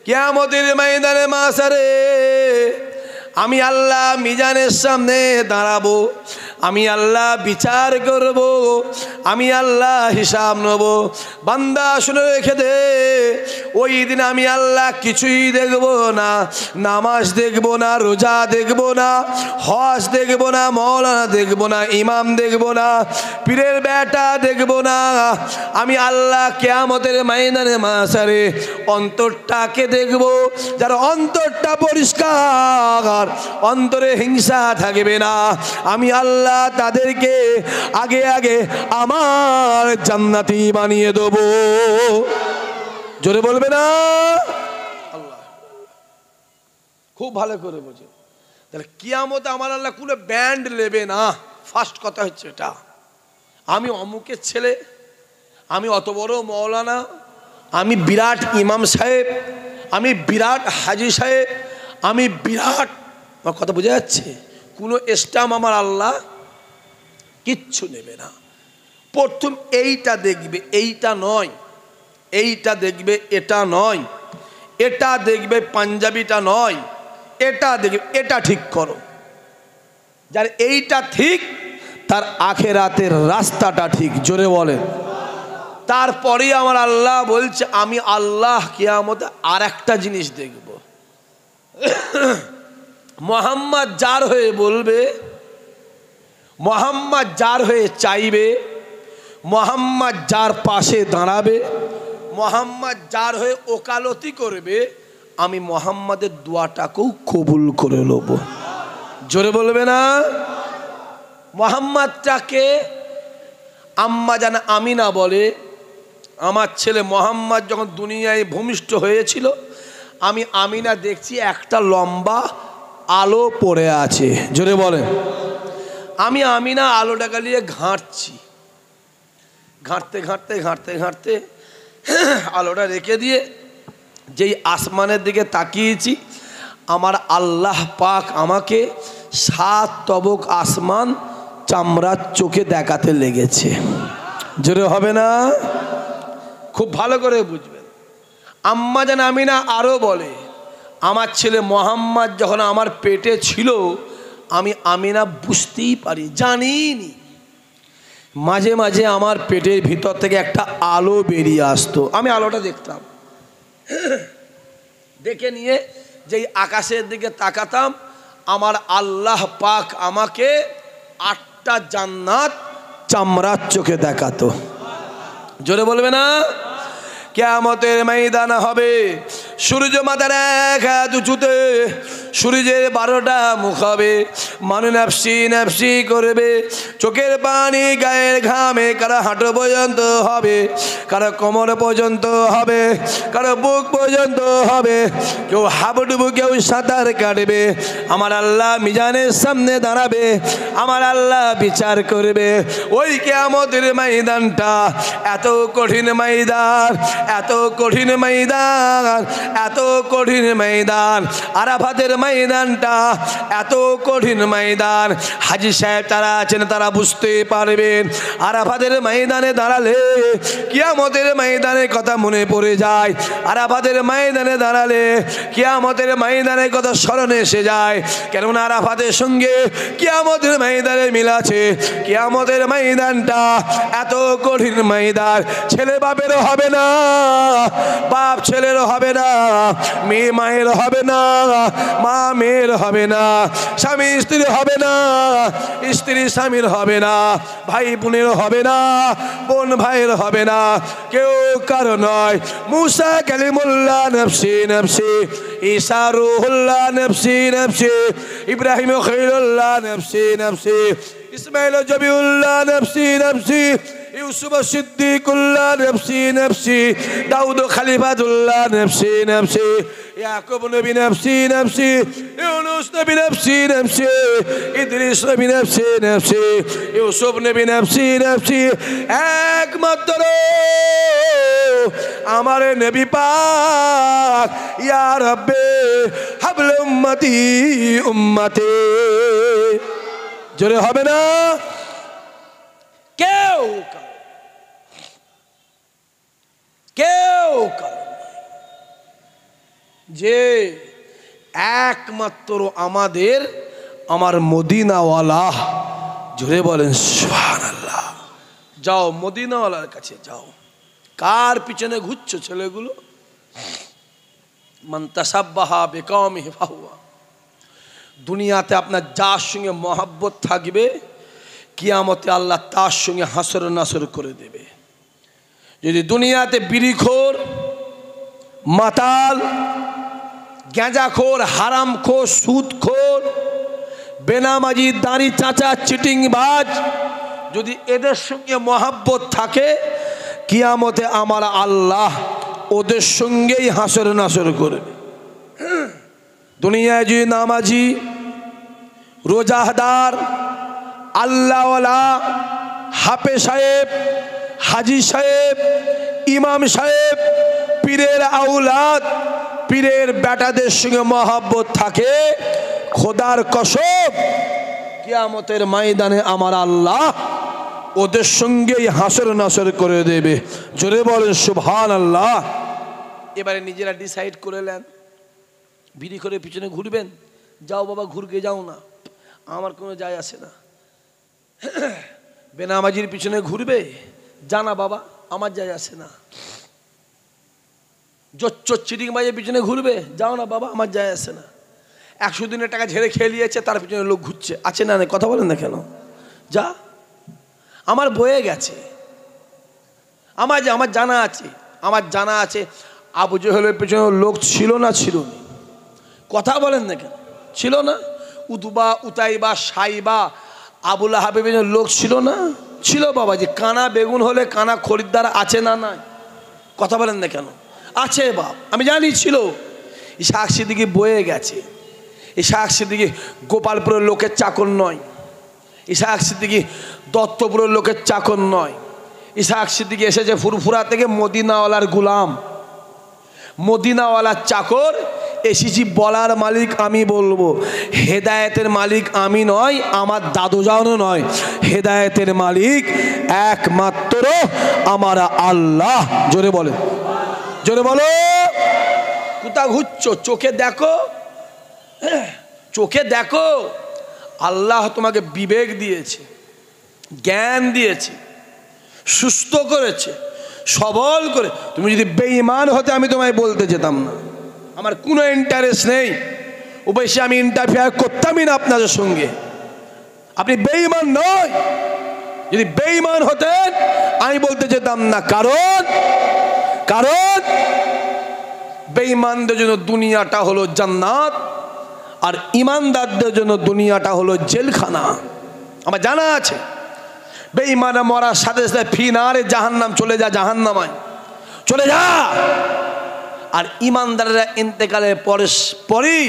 কিয়ামতের ময়দানে মাসারে আমি আল্লাহ মিজানের সামনে দাঁড়াবো, আমি আল্লাহ বিচার করব, আমি আল্লাহ হিসাব নেব। বান্দা শুনে রেখে দে, ওই দিন আমি আল্লাহ কিছুই দেখব না, নামাজ দেখব না, রোজা দেখব না, হজ দেখব না, মৌলানা দেখব না, ইমাম দেখব না, পীরের বেটা দেখব না। আমি আল্লাহ কিয়ামতের ময়দানে মাসারে অন্তরটাকে দেখব, যার অন্তরটা পরিষ্কার, অন্তরে হিংসা থাকবে না, আমি আল্লাহ তাদেরকে আগে আগে আমার জান্নাতি বানিয়ে দেব। জোরে বলবে না আল্লাহ? খুব ভালো করে বোঝে। তাহলে কিয়ামতে আমার আল্লাহ কোনো ব্যান্ড নেবে না। ফার্স্ট কথা হচ্ছে এটা, আমি অমুকের ছেলে, আমি অত বড় মৌলানা, আমি বিরাট ইমাম সাহেব, আমি বিরাট হাজি সাহেব, আমি বিরাট, আমার কথা বোঝা যাচ্ছে? কোনো স্টাম্প আমার আল্লাহ কিচ্ছু নেবে না। প্রথম এইটা দেখবে, এইটা নয়, এইটা দেখবে, এটা নয়, এটা দেখবে, পাঞ্জাবিটা নয়, এটা দেখবে, এটা ঠিক করো। যার এইটা ঠিক, তার আখেরাতের রাস্তাটা ঠিক। জোরে বলেন। তারপরে আমার আল্লাহ বলছে, আমি আল্লাহ কিয়ামতে আর একটা জিনিস দেখব। মোহাম্মদ যার হয়ে বলবে, মোহাম্মদ যার হয়ে চাইবে, মোহাম্মদ যার পাশে দাঁড়াবে, মোহাম্মদ যার হয়ে ওকালতি করবে, আমি মোহাম্মদের দোয়াটাকেও কবুল করে নেব। জোরে বলবে না? মোহাম্মদটাকে আম্মা জান আমিনা বলে, আমার ছেলে মোহাম্মদ যখন দুনিয়ায় ভূমিষ্ঠ হয়েছিল, আমি আমিনা দেখছি একটা লম্বা আলো পড়ে আছে। জোরে বলেন। আমি আমিনা আলোটাকে নিয়ে ঘাঁটছি, ঘাঁটতে ঘাঁটতে ঘাঁটতে ঘাঁটতে আলোটা রেখে দিয়ে যেই আসমানের দিকে তাকিয়েছি, আমার আল্লাহ পাক আমাকে 7 তবক আসমান চামড়ার চোখে দেখাতে লেগেছে। জোরে হবে না? খুব ভালো করে বুঝবেন। আম্মা জান আমিনা আরও বলে, আমার ছেলে মোহাম্মদ যখন আমার পেটে ছিল, আমি আমিনা বুঝতেই পারি, জানিনি, মাঝে মাঝে আমার পেটের ভিতর থেকে একটা আলো বেরিয়ে আসতো, আমি আলোটা দেখতাম। দেখে নিয়ে যেই আকাশের দিকে তাকাতাম, আমার আল্লাহ পাক আমাকে 8টা জান্নাত চামড়ার চোখে দেখাতো। জোরে বলবে না? কিয়ামতের ময়দান হবে, সূর্য মাথার এক হাত উঁচুতে, সূর্যের 12টা মুখ হবে, মানুষ নাফসি নাফসি করবে, চোখের পানি গায়ের ঘামে কারো হাঁটু পর্যন্ত হবে, কারো কোমর পর্যন্ত হবে, কারো বুক পর্যন্ত হবে, কেউ হাবুডুবু, কেউ সাঁতার কাটবে। আমার আল্লাহ মিজানের সামনে দাঁড়াবে, আমার আল্লাহ বিচার করবে। ওই কিয়ামতের ময়দানটা এত কঠিন ময়দান, এত কঠিন ময়দান, এত কঠিন ময়দান। আরাফাতের ময়দানটা এত কঠিন ময়দান। হাজী সাহেব তারা আছেন, তারা বুঝতে পারবেন। আরাফাতের ময়দানে দাঁড়ালে কিয়ামতের ময়দানের কথা মনে পড়ে যায়। আরাফাতের ময়দানে দাঁড়ালে কিয়ামতের ময়দানের কথা স্মরণে এসে যায়। কেননা আরাফাতের সঙ্গে কিয়ামতের ময়দানের মিল আছে। কিয়ামতের ময়দানটা এত কঠিন ময়দান, ছেলে বাপেরও হবে না, বাপ ছেলের হবে না, মেয়ে মায়ের হবে না, মা মেয়ের হবে না, স্বামী স্ত্রীর হবে না, স্ত্রী স্বামীর হবে না, ভাই বোনের হবে না, বোন ভাইয়ের হবে না, কেউ কারো নয়। মুসা কালিমুল্লাহ নফসি নফসি, ঈসা রূহুল্লাহ নফসি নফসি, ইব্রাহিম খলিলুল্লাহ নফসি নফসি, ইসমাইল জবিউল্লাহ নফসি নফসি, ইউসুফ সিদ্দিকুল্লাহ নফসি নফসি, দাউদ খলিফাতুল্লাহ নফসি নফসি, ইয়াকুব নবী নফসি নফসি, ইউনুস নবী নফসি নফসি, ইদ্রিস নবী নফসি নফসি, ইউসুফ নবী নফসি নফসি। একমাত্র আমার নবী পাক, ইয়া রাব্বি হাবল উম্মতি উম্মতি। জোরে হবে না? কেউ কেউ যে একমাত্র আমার মদিনাওয়ালা, জোরে বলেন সুবহানাল্লাহ। যাও মদিনাওয়ালার কাছে যাও। কার পিছনে ঘুরছো ছেলেগুলো? মান তাসাব্বাহা বিকওমিহি ফাহুয়া। দুনিয়াতে আপনার যার সঙ্গে মহব্বত থাকবে, কিয়ামতে আল্লাহ তার সঙ্গে হাসর নাসর করে দেবে। যদি দুনিয়াতে বিড়িখোর, মাতাল, গাঁজাখোর, হারামখোর, সুদখোর, বেনামাজি, দাড়ি চাচা, চিটিংবাজ, যদি এদের সঙ্গে মহব্বত থাকে, কিয়ামতে আমার আল্লাহ ওদের সঙ্গেই হাসর নাসর করবে। দুনিয়ায় যদি নামাজি, রোজাদার, আল্লাহওয়ালা, হাফেজ সাহেব, হাজি সাহেব, ইমাম সাহেব, পীরের আউলাদ, পীরের বেটাদের সঙ্গে মহব্বত থাকে, খোদার কসম কিয়ামতের ময়দানে আমার আল্লাহ ওদের সঙ্গেই হাসর নাসর করে দেবে। জোরে বলেন সুবহানাল্লাহ। এবারে নিজেরা ডিসাইড করে নেন, বিড়ি করে পিছনে ঘুরবেন, যাও বাবা ঘুরকে যাও না, আমার কোনো যায় আসে না। বেনামাজির পিছনে ঘুরবে, জানা বাবা আমার যায় আসে না। জোচ্চোর চিটিংবাজের পিছনে ঘুরবে, যাও না বাবা আমার যায় আসে না। 100 দিনের টাকা ঝেড়ে খেয়ে নিয়েছে, তার পিছনে লোক ঘুরছে, আছে না? কথা বলেন না কেন? যা, আমার বয়ে গেছে, আমার জানা আছে আবু জেহেলের পেছনে লোক ছিল না? ছিল না? কথা বলেন না কেন? ছিল না? উতবা, উতাইবা, সাইবা, আবু লাহাবের পেছনে লোক ছিল না? ছিল বাবা। যে কানা বেগুন হলে কানা খরিদ্দার আছে না? নাই। কথা বলেন না কেন? আছে বাপ, আমি জানি ছিল। ইসহাক সিদ্দিকী বয়ে গেছে। ইসহাক সিদ্দিকী গোপালপুরের লোকের চাকর নয়। ইসহাক সিদ্দিকী দত্তপুরের লোকের চাকর নয়। ইসহাক সিদ্দিকী এসেছে ফুরফুরা থেকে, মদিনাওয়ালার গুলাম, মদিনাওয়ালার চাকর। এসেছি বলার মালিক আমি বলবো, হেদায়েতের মালিক আমি নয়, আমার দাদুজানও নয়। হেদায়েতের মালিক একমাত্র আমার আল্লাহ। জোরে বলে, জোরে বলো। কোথা ঘুরছো? চোখে দেখো, চোখে দেখো। আল্লাহ তোমাকে বিবেক দিয়েছে, জ্ঞান দিয়েছে, সুস্থ করেছে, সবল করে। তুমি যদি বেঈমান হতে আমি তোমায় বলতে যেতাম না, আমার কোনো ইন্টারেস্ট নেই, অবশ্যই আমি ইন্টারফেয়ার করতামই না আপনাদের সঙ্গে। আপনি বেঈমান নয়। যদি বেঈমান হতেন আমি বলতে যেতাম না। কারণ বেঈমানদের জন্য দুনিয়াটা হলো জান্নাত, আর ইমানদারদের জন্য দুনিয়াটা হলো জেলখানা। আমার জানা আছে বেঈমানে মরার সাথে সাথে ফিনারে জাহান্নাম, চলে যা জাহান্নামায় চলে যা। আর ইমানদাররা ইন্তেকালের পরেই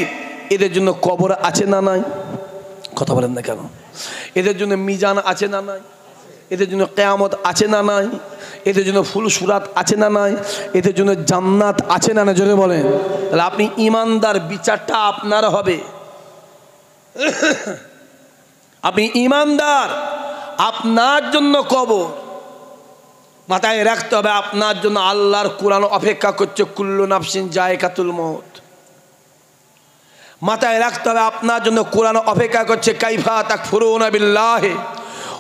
এদের জন্য কবর আছে না নাই? কথা বলেন না কেন? এদের জন্য মিজান আছে না নাই? এদের জন্য কিয়ামত আছে না নাই? এদের জন্য ফুল সুরাত আছে না নাই? এদের জন্য জান্নাত আছে না না? জোরে বলেন। তাহলে আপনি ইমানদার, বিচারটা আপনার হবে। আপনি ইমানদার, আপনার জন্য কবর। মাথায় রাখতে হবে, আপনার জন্য আল্লাহর কোরআন অপেক্ষা করছে, কুল্লু নাফসিন যায়কাতুল মউত। মাথায় রাখতে হবে, আপনার জন্য কোরআন অপেক্ষা করছে, কাইফা তাকফুরুনা বিল্লাহি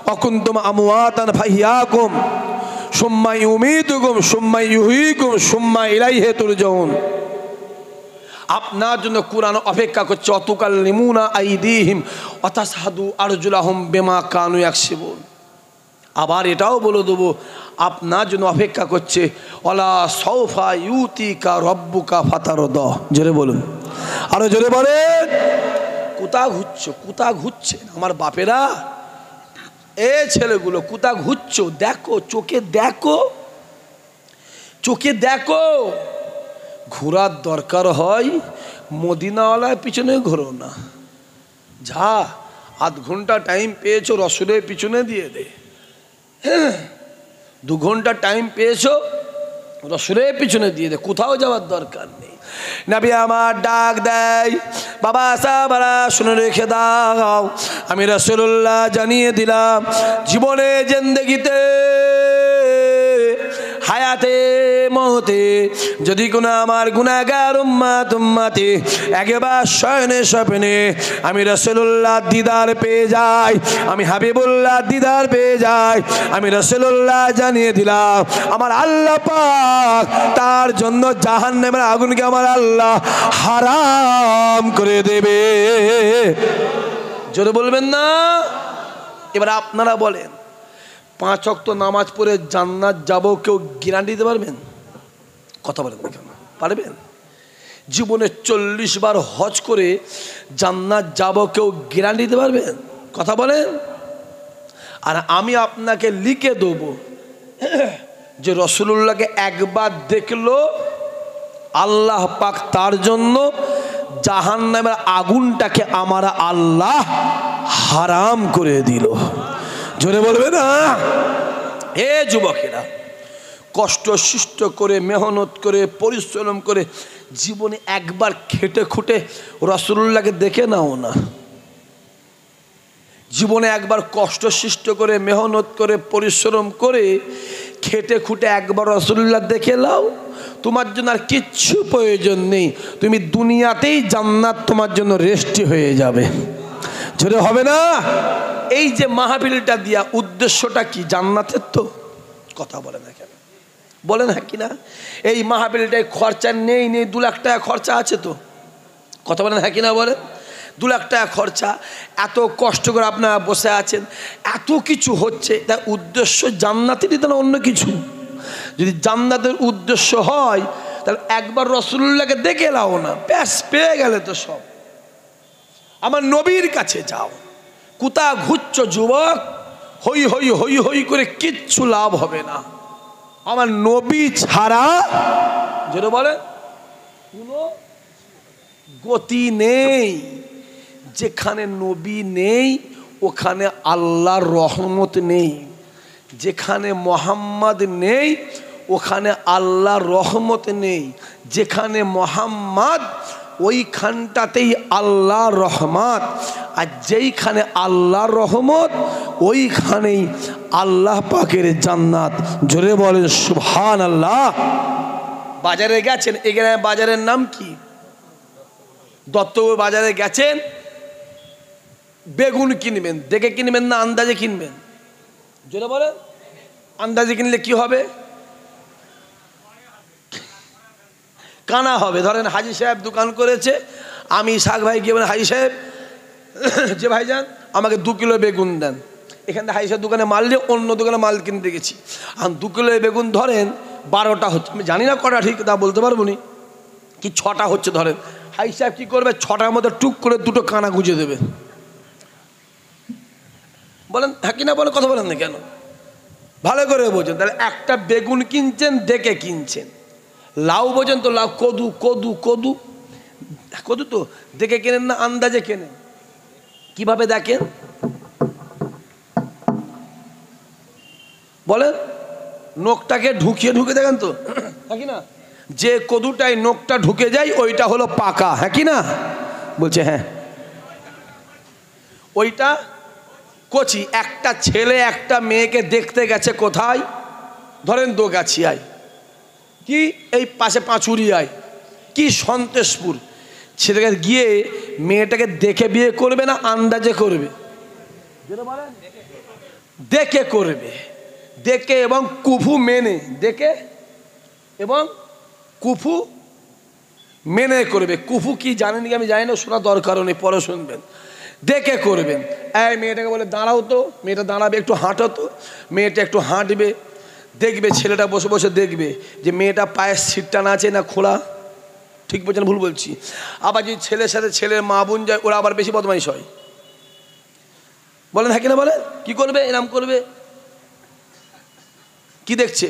ওয়া কুনতুম আমওয়াতান ফাহিয়াকুম সুম্মা ইউমীতুকুম সুম্মা ইউহয়ীকুম সুম্মা ইলাইহি তুরজাউন। আপনার জন্য কোরআন অপেক্ষা করছে, অতুকাল্লিমুনা আইদিহিম ওয়া তাশহাদু আরজুলাহুম বিমা কানু ইয়াকসিবুন। আবার এটাও বলে দেবো, আপনার জন্য অপেক্ষা করছে, ওয়ালা সাউফা ইউতিকা রব্বুকা ফাতারদা। জোরে বলুন, আরো জোরে বলেন। কোথা ঘুরছো? কোথা ঘুরছেন আমার বাপেরা? এ ছেলেগুলো কোথা ঘুরছো? দেখো, চোখে দেখো, চোখে দেখো। ঘোরার দরকার হয় মদিনাওয়ালার পিছনে ঘোরো না। যা, আধ ঘন্টা টাইম পেয়েছো রসুলের পিছনে দিয়ে দে। 2 ঘন্টা টাইম পেয়েছো রসুলের পিছনে দিয়ে দে, কোথাও যাওয়ার দরকার নেই। নবী আমার ডাক দেয়, বাবা সাহাবারা শুনে রেখে দাও, আমি রাসূলুল্লাহ জানিয়ে দিলাম, জীবনে জিন্দেগিতে হায়াতে কেয়ামতে যদি কোনো আমার গুনাহগার উম্মতি একবার শয়নে স্বপ্নে আমি রাসূলুল্লাহ দিদার পেয়ে যাই, আমি হাবিবুল্লাহ দিদার পেয়ে যাই, আমি রাসূলুল্লাহ জানিয়ে দিলাম আমার আল্লাহ পাক তার জন্য জাহান্নামের আগুনকে আমার আল্লাহ হারাম করে দেবে। জোরে বলবেন না? এবার আপনারা বলেন, 5 ওয়াক্ত নামাজ পড়ে জান্নাত যাব কেউ গ্যারান্টি দিতে পারবেন? কথা বলেন না কেন? পারবেন? জীবনে 40 বার হজ করে জান্নাত যাব কেউ গ্যারান্টি দিতে পারবেন? কথা বলেন। আর আমি আপনাকে লিখে দেবো যে রাসূলুল্লাহকে একবার দেখলো আল্লাহ পাক তার জন্য জাহান্নামের আগুনটাকে আমার আল্লাহ হারাম করে দিল। জোরে বলবে না? এ যুবকেরা, কষ্ট সৃষ্ট করে মেহনত করে পরিশ্রম করে জীবনে একবার খেটে খুঁটে রাসূলুল্লাহকে দেখে নাও না। জীবনে একবার কষ্ট সৃষ্ট করে মেহনত করে পরিশ্রম করে খেটে খুঁটে একবার রাসূলুল্লাহ দেখে নাও, তোমার জন্য আর কিচ্ছু প্রয়োজন নেই। তুমি দুনিয়াতেই জান্নাত তোমার জন্য রেস্টি হয়ে যাবে। জোরে হবে না? এই যে মাহফিলটা দিয়া উদ্দেশ্যটা কি? জান্নাতের তো। কথা বলে না কেন? বলেন হ্যাঁ কি না? এই মাহফিলটায় খরচা নেই 2 লাখ টাকা খরচা আছে তো। কথা বলেন হ্যাঁ কি না? বলেন 2 লাখ টাকা খরচা, এত কষ্ট করে আপনারা বসে আছেন, এত কিছু হচ্ছে, তার উদ্দেশ্য জান্নাতেরই তো না অন্য কিছু? যদি জান্নাতের উদ্দেশ্য হয় তাহলে একবার রাসূলুল্লাহকে দেখে এলাও না, ব্যাস পেয়ে গেলে তো সব। আমার নবীর কাছে যাও। কোথা ঘুরছ যুবক? হই হই হই হই করে কিচ্ছু লাভ হবে না। আমার নবী ছাড়া যেটা বলে কোনো গতি নেই। যেখানে নবী নেই ওখানে আল্লাহর রহমত নেই, যেখানে মোহাম্মদ নেই ওখানে আল্লাহর রহমত নেই, যেখানে মোহাম্মদ ওইখানটাতেই আল্লাহর রহমত, আর যেইখানে আল্লাহর রহমত ওইখানেই আল্লাহ পাকের জান্নাত। জোরে বলেন সুবহানাল্লাহ। বাজারে গেছেন, এখানে বাজারের নাম কি? দত্তপুর বাজারে গেছেন, বেগুন কিনবেন, দেখে কিনবেন না আন্দাজে কিনবেন? জোরে বলেন। আন্দাজে কিনলে কি হবে? কানা হবে। ধরেন হাজি সাহেব দোকান করেছে, আমি শাক ভাই গিয়ে বলেন হাজি সাহেব যে ভাইজান আমাকে 2 কিলো বেগুন দেন। এখান থেকে হাজি সাহেব দোকানে মাল নিয়ে অন্য দোকানে মাল কিনতে গেছি, আর 2 কিলো বেগুন ধরেন 12টা হচ্ছে, আমি জানি না কটা ঠিক তা বলতে পারবো নি, কি 6টা হচ্ছে ধরেন। হাজি সাহেব কী করবে? 6টার মধ্যে টুক করে 2টো কানা গুঁজে দেবে। বলেন হ্যাঁ কি না? বলেন, কথা বলেন না কেন? ভালো করে বোঝেন। তাহলে একটা বেগুন কিনছেন দেখে কিনছেন। লাউ বোঝেন তো? লাউ, কদু কদু কদু কদু তো দেখে কেনেন না আন্দাজে কেনেন। কিভাবে দেখেন বলেন? নখটাকে ঢুকিয়ে ঢুকে দেখেন তো, হ্যাঁ কি না? যে কদুটাই নখটা ঢুকে যায় ওইটা হলো পাকা, হ্যাঁ কি না? বলছে হ্যাঁ। ওইটা কচি। একটা ছেলে একটা মেয়েকে দেখতে গেছে কোথায়? ধরেন দোগাছিয়ায়, কি এই পাশে পাঁচুরিয়ায়, কি সন্তোষপুর। ছেলেকে গিয়ে মেয়েটাকে দেখে বিয়ে করবে না আন্দাজে করবে? দেখে করবে। দেখে এবং কুফু মেনে, দেখে এবং কুফু মেনে করবে। কুফু কি জানেন কি? আমি জানি না, শোনা দরকারও নেই, পরে শুনবেন। দেখে করবেন। এই মেয়েটাকে বলে দাঁড়াও তো, মেয়েটা দাঁড়াবে, একটু হাঁটো তো, মেয়েটা একটু হাঁটবে, দেখবে ছেলেটা বসে বসে দেখবে যে মেয়েটা পায়ের সিটটা না আছে না খোলা। ঠিক বলছেন ভুল বলছি? আবার যদি ছেলের সাথে ছেলের মা বোন যায় ওরা আবার বেশি বদমাইশ হয়। বলেন হ্যাঁ কিনা? বলেন কি করবে? এরম করবে। কি দেখছে?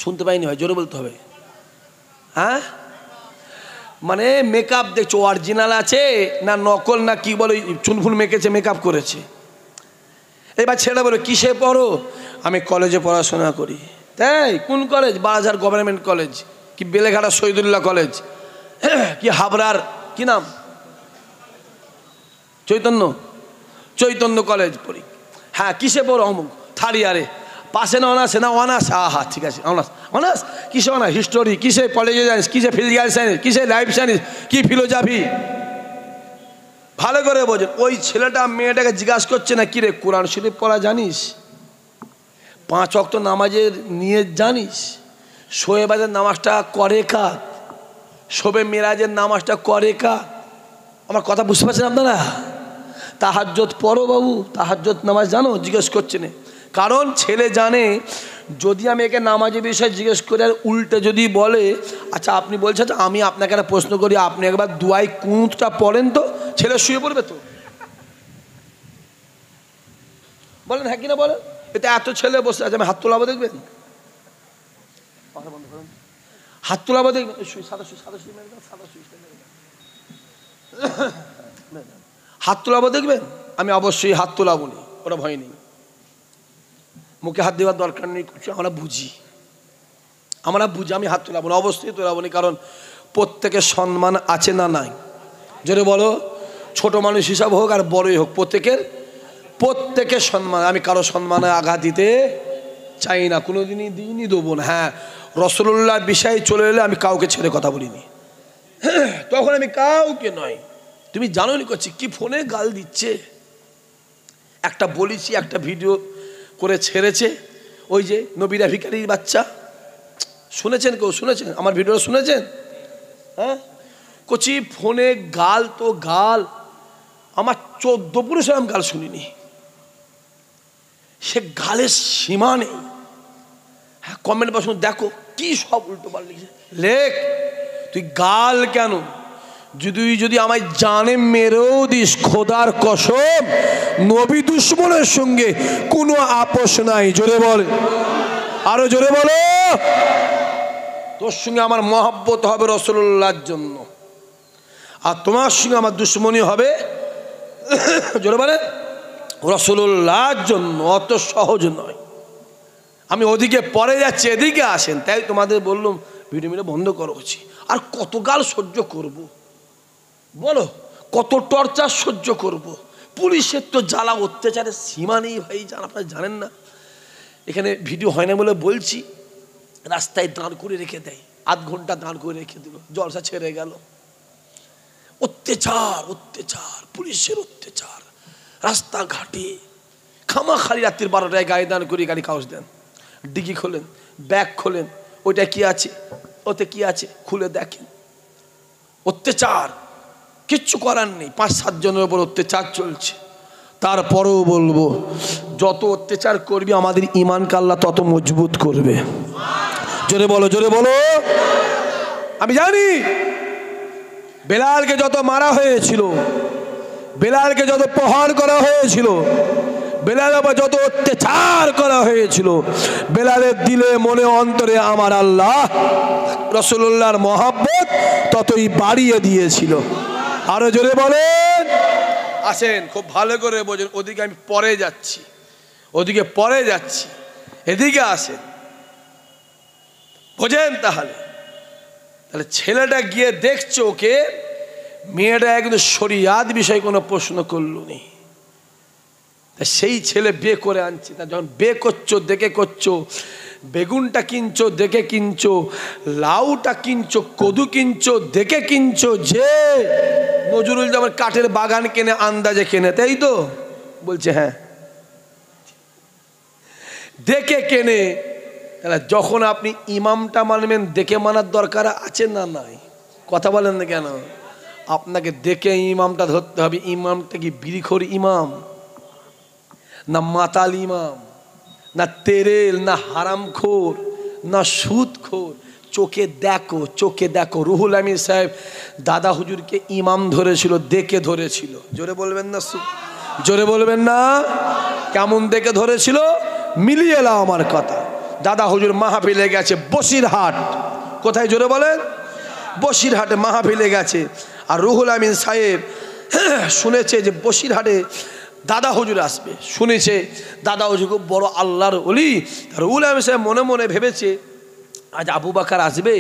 শুনতে পাইনি ভাই, জোরে বলতে হবে। হ্যাঁ মানে মেকআপ দেখছো, অরিজিনাল আছে না নকল না কি বলে, চুনফুন মেকেছে, মেকআপ করেছে। এবার ছেলে বলে কিসে পড়ো? আমি কলেজে পড়াশোনা করি। তাই? কোন কলেজ? বারাঝার গভর্নমেন্ট কলেজ, কি বেলেঘাটা শহীদুল্লাহ কলেজ, কি হাবড়ার কি নাম চৈতন্য কলেজ পড়ি। হ্যাঁ কিসে পড়ো? অমুক থার্ড ইয়ারে। পাশে না অনার্স না অনার্স, আহা ঠিক আছে অনার্স, অনার্স কিসে অনার্স? হিস্টোরি, কিসে পলিটিক্যাল সায়েন্স, কিসে ফিজিক্যাল সায়েন্স, কিসে লাইফ সায়েন্স, কি ফিলোজফি? ভালো করে বোঝেন। ওই ছেলেটা মেয়েটাকে জিজ্ঞাসা করছে না, কিরে কোরআন শরীফ পড়া জানিস, 5 ওয়াক্ত নামাজের নিয়ে জানিস, শোয়েবাজের নামাজটা করে কার, শোবে মেরাজের নামাজটা করে কার? আমার কথা বুঝতে পারছেন আপনারা? তাহাজ্জুদ পড়ো বাবু, তাহাজ্জুদ নামাজ জানো? জিজ্ঞেস করছে না, কারণ ছেলে জানে যদি আমি একে নামাজের বিষয়ে জিজ্ঞেস করি আর উল্টে যদি বলে আচ্ছা আপনি বলছেন আমি আপনাকে একটা প্রশ্ন করি, আপনি একবার দুয়াই কুনুতটা পড়েন তো, ছেলে শুয়ে পড়বে তো? বলেন হ্যাঁ কিনা বলেন? এটা এত ছেলে বসে আছে, আমি হাত তোলাবো দেখবেন, হাত তোলাবো দেখবেন, হাত তোলাবো দেখবেন, আমি অবশ্যই হাত তোলাবো নি, ওটা ভয় নেই, মুখে হাত দেওয়ার দরকার নেই, আমরা বুঝি, আমি হাত তোলাবো না, অবশ্যই তোলাবো না, কারণ প্রত্যেকের সম্মান আছে না নাই? জোরে বলো, ছোট মানুষ হিসাব হোক আর বড়ই হোক, প্রত্যেকের সম্মান, আমি কারো সম্মানে আঘাত দিতে চাই না, কোনোদিনই দিনই দেবো না। হ্যাঁ, রাসূলুল্লাহর বিষয়ে চলে এলে আমি কাউকে ছেড়ে কথা বলিনি, তখন আমি কাউকে নয়। তুমি জানো নি করছি কি ফোনে গাল দিচ্ছে, একটা বলেছি, একটা ভিডিও করে ছেড়েছে, ওই যে নবীরা ভিখারির বাচ্চা, শুনেছেন কেউ? শুনেছেন আমার ভিডিও শুনেছেন? হ্যাঁ, কচি ফোনে গাল তো গাল, আমার 14 পুরুষের আমি গাল শুনিনি, সে গালের সীমা নেই। হ্যাঁ, কমেন্ট বসুন দেখো কি সব উল্টো পাল্টা লিখেছে, লেখ তুই গাল কেন, যদি আমায় জানে মেরেও দিস, খোদার কসম নবী দুশ্মনের সঙ্গে কোনো আপোষ নাই। জোরে বলে, আরো জোরে বলো, তোর সঙ্গে আমার মহব্বত হবে রাসূলুল্লাহর জন্য, আর তোমার সঙ্গে আমার দুশ্মনী হবে জোরে বলে রাসূলুল্লাহর জন্য। অত সহজ নয়। আমি ওদিকে পরে যাচ্ছি, এদিকে আসেন, তাই তোমাদের বললাম ভিডিও মিডিও বন্ধ করছি। আর কত গাল সহ্য করব বলো, কত টর্চার সহ্য করব? পুলিশের তো জ্বালা অত্যাচারের সীমা নেই ভাই, আপনারা জানেন না। এখানে ভিডিও হয় না বলে বলছি, রাস্তায় দাঁড় করে রেখে দেয়, আধ ঘন্টা দাঁড় করে রেখে দিল, জলসা ছেড়ে গেল। অত্যাচার, পুলিশের অত্যাচার, রাস্তাঘাটে খামাখালি রাত্রির 12টায় গায়ে দাঁড় করে গাড়ি কাগজ দেন, ডিগি খোলেন, ব্যাগ খোলেন, ওইটা কি আছে, ওতে কি আছে খুলে দেখেন। অত্যাচার, কিচ্ছু করার নেই, 5-7 জনের উপর অত্যাচার চলছে। তারপরেও বলবো, যত অত্যাচার করবি আমাদের ঈমানকে আল্লাহ তত মজবুত করবে। জোরে বলো, জোরে বলো। আমি জানি বেলালকে যত মারা হয়েছিল, বেলালকে যত প্রহার করা হয়েছিল, বেলালের উপর যত অত্যাচার করা হয়েছিল, বেলালের দিলে মনে অন্তরে আমার আল্লাহ রাসূলুল্লাহর মহব্বত ততই বাড়িয়ে দিয়েছিল। আরো জোরে বলেন। আসেন, খুব ভালো করে বোঝেন, ওদিকে আমি পরে যাচ্ছি, এদিকে আসেন, বোঝেন। তাহলে ছেলেটা গিয়ে দেখছে ওকে, মেয়েটা কিন্তু শরিয়াত বিষয়ে কোনো প্রশ্ন করলো নি, সেই ছেলে বিয়ে করে আনছে। তা যখন বিয়ে করছো দেখে করছো, বেগুনটা কিনছো দেখে কিনছো, লাউটা কিনছো, কদু কিনছো দেখে কিনছো, যে নজরুল যেমন কাঠের বাগান কেনে আন্দাজে কেনে, তাই তো বলছে? হ্যাঁ, দেখে কেনে। তাহলে যখন আপনি ইমামটা মানবেন, দেখে মানার দরকার আছে না নাই? কথা বলেন না কেন? আপনাকে দেখে ইমামটা ধরতে হবে। ইমামটা কি বিড়িখোর ইমাম, না মাতাল ইমাম, না তেরেল, না হারামখোর, না সুদখোর? চোখে দেখো। রুহুল আমিন সাহেব দাদা হুজুরকে ইমাম ধরেছিল, দেখে ধরেছিল। জোরে বলবেন না, জোরে বলবেন না? কেমন দেখে ধরেছিল? মিলিয়ে নাও আমার কথা। দাদা হুজুর মাহফিলে গেছে বসিরহাট, কোথায় জোরে বলেন? বসিরহাটে মাহফিলে গেছে। আর রুহুল আমিন সাহেব শুনেছে যে বসিরহাটে দাদা হুজুর আসবে, শুনেছে দাদা হুজুর খুব বড় আল্লাহর ওলি। রুহুল আমিন সাহেব মনে মনে ভেবেছে আজ আবু বকর আসবে,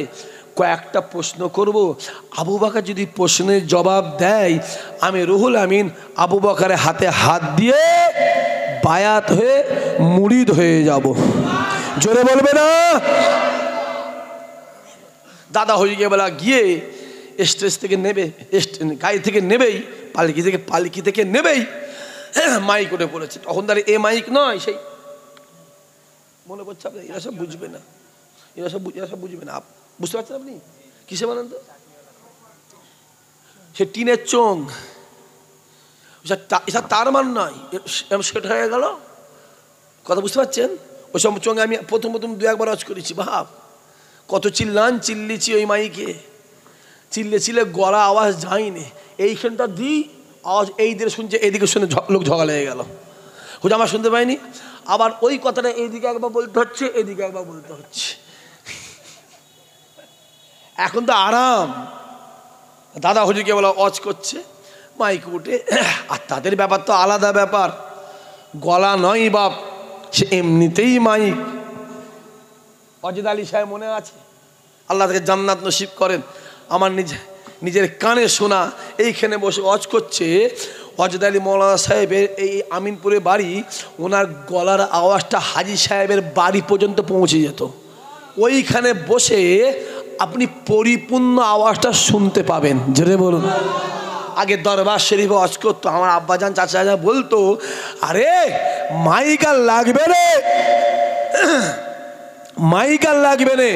কয়েকটা প্রশ্ন করব, আবু বকর যদি প্রশ্নের জবাব দেয়, আমি রুহুল আমিন আবু বকরের হাতে হাত দিয়ে বায়াত হয়ে মুরিদ হয়ে যাব। জোরে বলবে না? দাদা হয়ে গিয়ে গিয়ে স্টেজ থেকে নেবে, গাড়ি থেকে নেবেই, পালকি থেকে নেবেই মাইক উঠে পড়েছে। তখন তার এ মাইক নয়, সেই মনে করছে আপনি এরা সব বুঝবে না, এরা সব বুঝবে না। বুঝতে পারছেন আপনি কিসে বলেন তো? সে টিনের চোং, এটা তার মান নয়, সেট হয়ে গেল। কথা বুঝতে পারছেন? ওই সব চোঙে আমি প্রথম 2-1 ওয়াজ করেছি। ভাব কত চিল্লিছি ওই মাইকে, চিল্লে গলা আওয়াজ যায়নি। এইখানটা দিই আওয়াজ এই দিকে শুনছে, এইদিকে শুনে লোক ঝগড়া লেগে গেল। হুজুর আমার শুনতে পাইনি। আবার ওই কথাটা এইদিকে একবার বলতে হচ্ছে, এইদিকে একবার বলতে হচ্ছে। এখন তো আরাম। দাদা হুজুরকে ওয়াজ করছে মাইক উঠে, আর তাদের ব্যাপার তো আলাদা ব্যাপার। গলা নয় বাপ, সে এমনিতেই মাইক। অজেদ আলী সাহেব মনে আছে, আল্লাহ তাকে জান্নাত নসিব করেন। আমার নিজের কানে শোনা, এইখানে বসে ওয়াজ করছে অজেদ আলী মৌলানা সাহেবের, এই আমিনপুরে বাড়ি। ওনার গলার আওয়াজটা হাজি সাহেবের বাড়ি পর্যন্ত পৌঁছে যেত। ওইখানে বসে আপনি পরিপূর্ণ আওয়াজটা শুনতে পাবেন। জোরে বলুন। আগে দরবার শরীফে ওয়াজ করতো, আমার আব্বাজান চাচা বলতো, আরে মাইক আর লাগবে রে, মাইক আর লাগবে রে,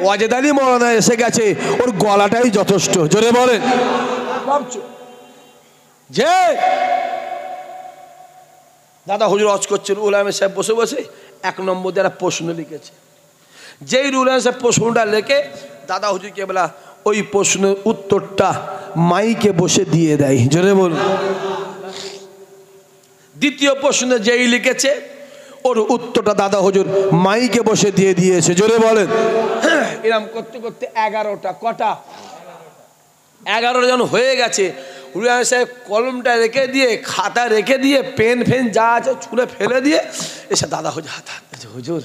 ওয়াজেদ আলী মৌলানা এসে গেছে, ওর গলাটাই যথেষ্ট। জোরে বলেন। ভাবছো যে দাদা হুজুর ওয়াজ করছেন, উলামা সাহেব বসে বসে 1 নম্বর দিয়ে একটা প্রশ্ন লিখেছে। যেই উলামা সাহেব প্রশ্নটা লেখে, দাদা হুজুরকে বলা ওই প্রশ্নের উত্তরটা মাইকে বসে দিয়ে দেয়। জোরে বলুন। দ্বিতীয় প্রশ্নে যেই লিখেছে, ওর উত্তরটা দাদা হুজুর মাইকে বসে দিয়ে দিয়েছে। জোরে বলেন। এরকম করতে করতে 11টা, কটা 11 জন হয়ে গেছে। উলামা সাহেব কলমটা রেখে দিয়ে, খাতা রেখে দিয়ে, পেন যা আছে ছুঁড়ে ফেলে দিয়ে এসে দাদা হুজুর হাত হুজুর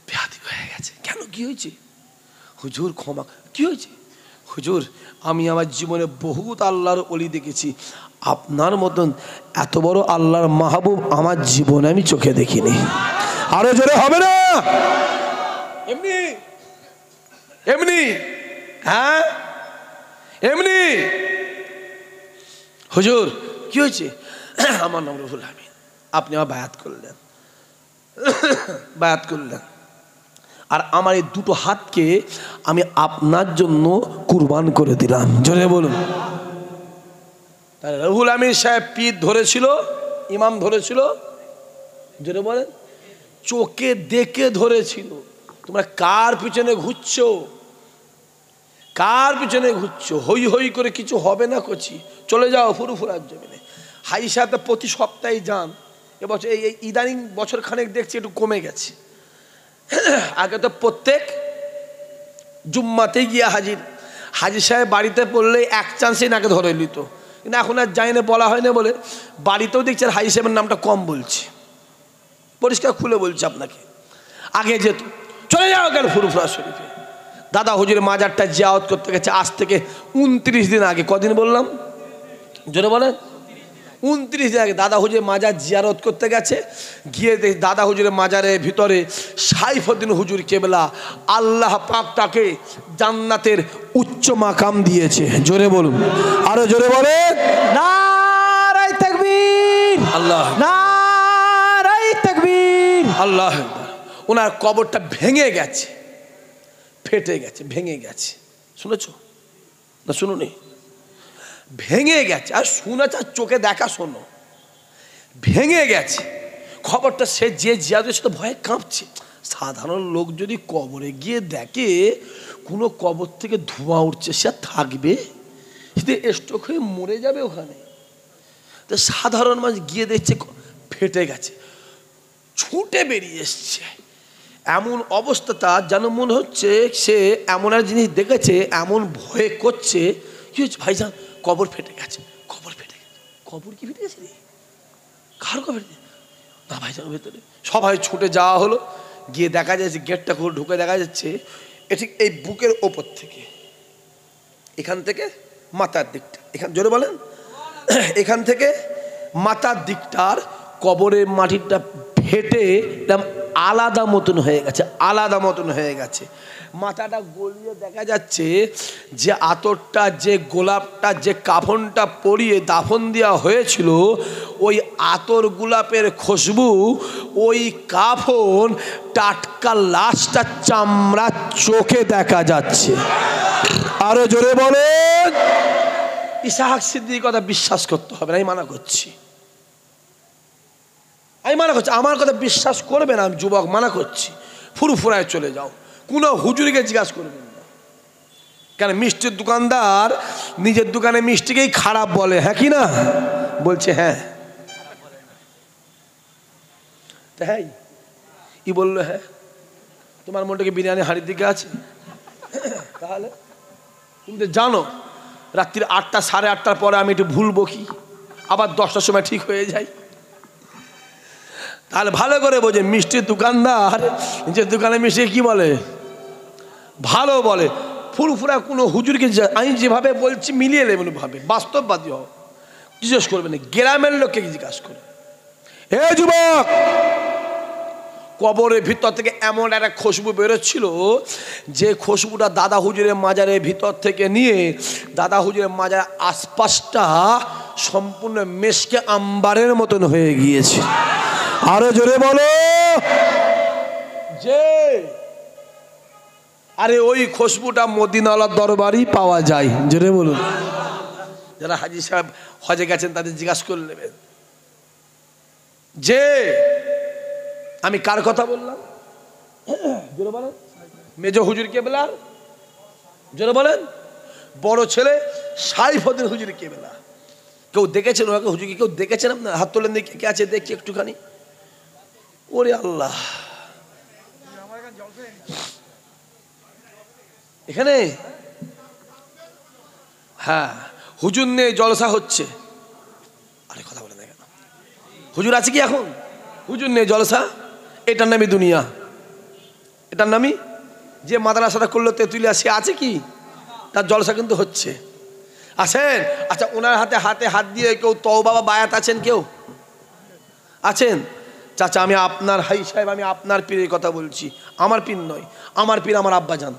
বেয়াদবি হয়ে গেছে। কেন, কি হয়েছে? হুজুর ক্ষমা। কি হয়েছে? হুজুর আমি আমার জীবনে বহুত আল্লাহর ওলি দেখেছি, আপনার মতন এত বড় আল্লাহর মাহবুব আমার জীবনে আমি চোখে দেখিনি। আরো জোরে হবে না? এমনি এমনি, হ্যাঁ এমনি। হুজুর কি হয়েছে? আমার নাম রুহুল আমিন, আপনি আমার বায়াত করলেন, আর আমার এই 2টো হাতকে আমি আপনার জন্য কুরবান করে দিলাম। জোরে বলুন। রুহুল আমিন সাহেব পীর ধরেছিল, ইমাম ধরেছিল। জোরে বলেন। চোখে দেখে ধরেছিল। তোমরা কার পিছনে ঘুরছো? কার পিছনে ঘুরছো? হই হই করে কিছু হবে না কচি, চলে যাও ফুরুফুরার জমিনে। হাই সাহেব প্রতি সপ্তাহে যান, এবছর এই ইদানিং বছর খানেক দেখছি একটু কমে গেছে। আগে তো প্রত্যেক জুম্মাতেই গিয়ে হাজি সাহেব বাড়িতে পড়লে 1 চান্সেই নাকে ধরে নিত। কিন্তু এখন আর যাই না, বলা হয় না বলে বাড়িতেও দেখছেন হাজি সাহেবের নামটা কম বলছে। পরিষ্কার খুলে বলছে আপনাকে। আগে যেত, চলে যাও কেন ফুরফুরা শরীফে। দাদা হুজুরের মাজারটা জিয়ারত করতে গেছে আজ থেকে 29 দিন আগে। কদিন বললাম? জোরে বলেন। 29 দিন আগে দাদা হুজুরের মাজার জিয়ারত করতে গেছে। গিয়ে দাদা হুজুরের মাজারের ভিতরে সাইফুদ্দিন হুজুর কেবলা, আল্লাহ পাক তাকে জান্নাতের উচ্চ মাকাম দিয়েছে। জোরে বলুন। আরো জোরে বলেন। নারায়ে তাকবীর, আল্লাহ নারায়ে তাকবীর, আল্লাহ আকবার। ওনার কবরটা ভেঙে গেছে, ফেটে গেছে, ভেঙে গেছে। শুনেছো না? শুনুনি? ভেঙে গেছে। আর শুনেছ, চোখে দেখা, শোনো, ভেঙে গেছে খবরটা। সে যে জিয়াদের সাথে ভয়ে কাঁপছে। সাধারণ লোক যদি কবরে গিয়ে দেখে কোনো কবর থেকে ধোঁয়া উঠছে, সে থাকবে? সে স্ট্রোক হয়ে মরে যাবে ওখানে। তো সাধারণ মানুষ গিয়ে দেখছে ফেটে গেছে, ছুটে বেরিয়ে এসছে। এমন অবস্থা তার যেন মনে হচ্ছে সে এমন এক জিনিস দেখেছে, এমন ভয়ে করছে। কি হচ্ছে ভাইজান? কবর ফেটে গেছে। কবর ফেটে গেছে। কবর কি ফেটে গেছে রে? কার কবর ফেটে? না ভাইজান ভেতরে। সবাই ছুটে যাওয়া হলো। গিয়ে দেখা যাচ্ছে গেটটা খুলে ঢুকে দেখা যাচ্ছে ঠিক এই বুকের ওপর থেকে, এখান থেকে মাথার দিকটা, এখান জোরে বলেন, এখান থেকে মাথার দিকটার কবরের মাটিটা ফেটে একদম আলাদা মতন হয়ে গেছে, আলাদা মতন হয়ে গেছে। মাথাটা গলিয়ে দেখা যাচ্ছে যে আতরটা, যে গোলাপটা, যে কাফনটা পরিয়ে দাফন দেওয়া হয়েছিল, ওই আতর গোলাপের খুশবু, ওই কাফন টাটকা লাশটা চামড়া চোখে দেখা যাচ্ছে। আরো জোরে বলেন। ইসহাক সিদ্দিকীর কথা বিশ্বাস করতে হবে না, আমি মানা করছি, আমি মানা করছি। আমার কথা বিশ্বাস করবে না, আমি যুবক মানা করছি, ফুরফুরায় চলে যাও, কোনো হুজুরিকে জিজ্ঞাসা করবেন না। কেন মিষ্টির দোকানদার নিজের দোকানে মিষ্টিকেই খারাপ বলে, হ্যাঁ কি না? বলছে হ্যাঁ, তাই ই বললো হ্যাঁ। তোমার মনটা কি বিরিয়ানি হাড়ির দিকে আছে? তাহলে তুমি তো জানো রাত্রির 8টা, 8:30 পরে আমি একটু ভুলবো কি, আবার 10টার সময় ঠিক হয়ে যাই। তাহলে ভালো করে বোঝে, মিষ্টির দোকানদার নিজের দোকানে মিষ্টি কি বলে? ভালো বলে। ফুরফুরা কোনো হুজুরকে আমি যেভাবে বলছি মিলিয়ে নেবেন ভাবে, বাস্তববাদী হোক, জিজ্ঞেস করবেন, গ্রামের লোককে জিজ্ঞাসা করে। এ যুবক, কবরের ভিতর থেকে এমন একটা খুশবু বেরোচ্ছিল, যে খুশবুটা দাদা হুজুরের মাজারের ভিতর থেকে নিয়ে দাদা হুজুরের মাজারের আশপাশটা সম্পূর্ণ মেশকে আম্বারের মতন হয়ে গিয়েছে। আরো জোরে বলো যে, আরে ওই খুশবুটা মদিনাওয়ালার দরবারই পাওয়া যায়। জোরে বলুন। যারা হাজী সাহেব হজে গেছেন তাদের জিজ্ঞাসা করে নেবেন যে আমি কার কথা বললাম। জোরে বলেন। মেজো হুজুর কেবলার। জোরে বলেন। বড় ছেলে সাইফুদ্দিন হুজুর কেবলা। কেউ দেখেছেন ওনাকে হুজুরকে? কেউ দেখেছেন? আপনার হাত তোলেন দেখি, কে আছে দেখি একটুখানি। ওরে আল্লাহ, এখানে হ্যাঁ হুজুর নেই, জলসা হচ্ছে। আরে কথা বলে না কেন? হুজুর আছে কি এখন? হুজুর নেই, জলসা। এটার নামই দুনিয়া, এটার নামই। যে মাদ্রাসাটা করলো তেঁতুলিয়া, সে আছে কি? তার জলসা কিন্তু হচ্ছে। আছেন? আচ্ছা, ওনার হাতে হাতে হাত দিয়ে কেউ তওবা বা বায়াত আছেন? কেউ আছেন? চাচা, আমি আপনার হাই সাহেব, আমি আপনার পীরের কথা বলছি। আমার পীর নয়, আমার পীর আমার আব্বা জান।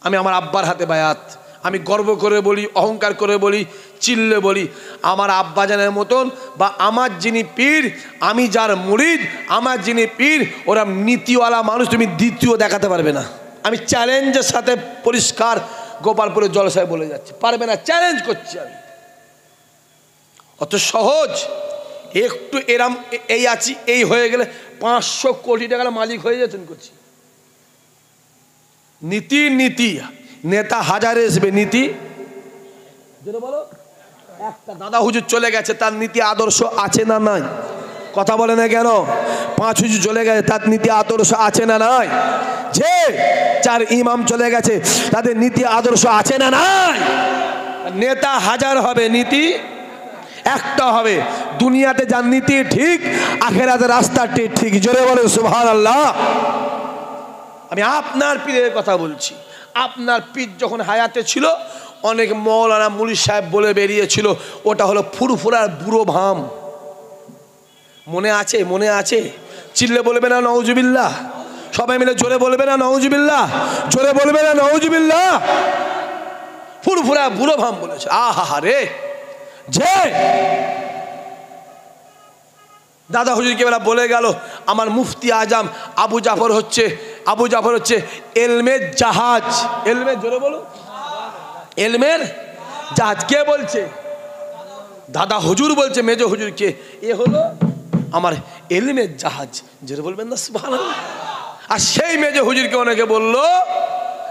আমি আমার আব্বার হাতে বায়াত। আমি গর্ব করে বলি, অহংকার করে বলি, চিল্লে বলি, আমার আব্বাজানের মতন বা আমার যিনি পীর, আমি যার মুরিদ, আমার যিনি পীর, ওরা নীতিওয়ালা মানুষ তুমি দ্বিতীয় দেখাতে পারবে না। আমি চ্যালেঞ্জের সাথে পরিষ্কার গোপালপুরে জলসায় বলে যাচ্ছি, পারবে না, চ্যালেঞ্জ করছি আমি। অত সহজ একটু এরাম এই আছি, এই হয়ে গেলে 500 কোটি টাকার মালিক হয়ে যেতেন করছি। নীতি নীতি, নেতা হাজারে আসবে, নীতি বলো। একটা দাদা হুজুর চলে গেছে, তার নীতি আদর্শ আছে না নাই? কথা বলে না কেন? 5 হুজুর চলে গেছে, তার নীতি আদর্শ আছে না নাই? যে 4 ইমাম চলে গেছে, তাদের নীতি আদর্শ আছে না নাই? নেতা হাজার হবে, নীতি একটা হবে। দুনিয়াতে যার নীতি ঠিক, আখেরাতে রাস্তাটি ঠিক। জোরে বলে সুবহানাল্লাহ। আমি আপনার পীরের কথা বলছি। আপনার পীর যখন হায়াতে ছিল, অনেক মৌলানা মুলি সাহেব বলে বেরিয়েছিল, ওটা হলো ফুরফুরার বুড়ো ভাম। মনে আছে? মনে আছে? চিল্লে বলবে না নাউজুবিল্লাহ? সবাই মিলে জোরে বলবে না নাউজুবিল্লাহ? জোরে বলবে না নাউজুবিল্লাহ? ফুরফুরা বুড়ো ভাম বলেছে। আহা রে, যে দাদা হুজুর কেবলা বলে গেল, আমার মুফতি আজম আবু জাফর হচ্ছে, আবু জাফর হচ্ছে এলমের জাহাজ। এলমের, জোরে বলো, এলমের জাহাজ। কে বলছে? দাদা হুজুর বলছে মেজো হুজুরকে, এ হলো আমার এলমের জাহাজ। জোরে বলবেন না সুবহানাল্লাহ? আর সেই মেজো হুজুরকে অনেকে বললো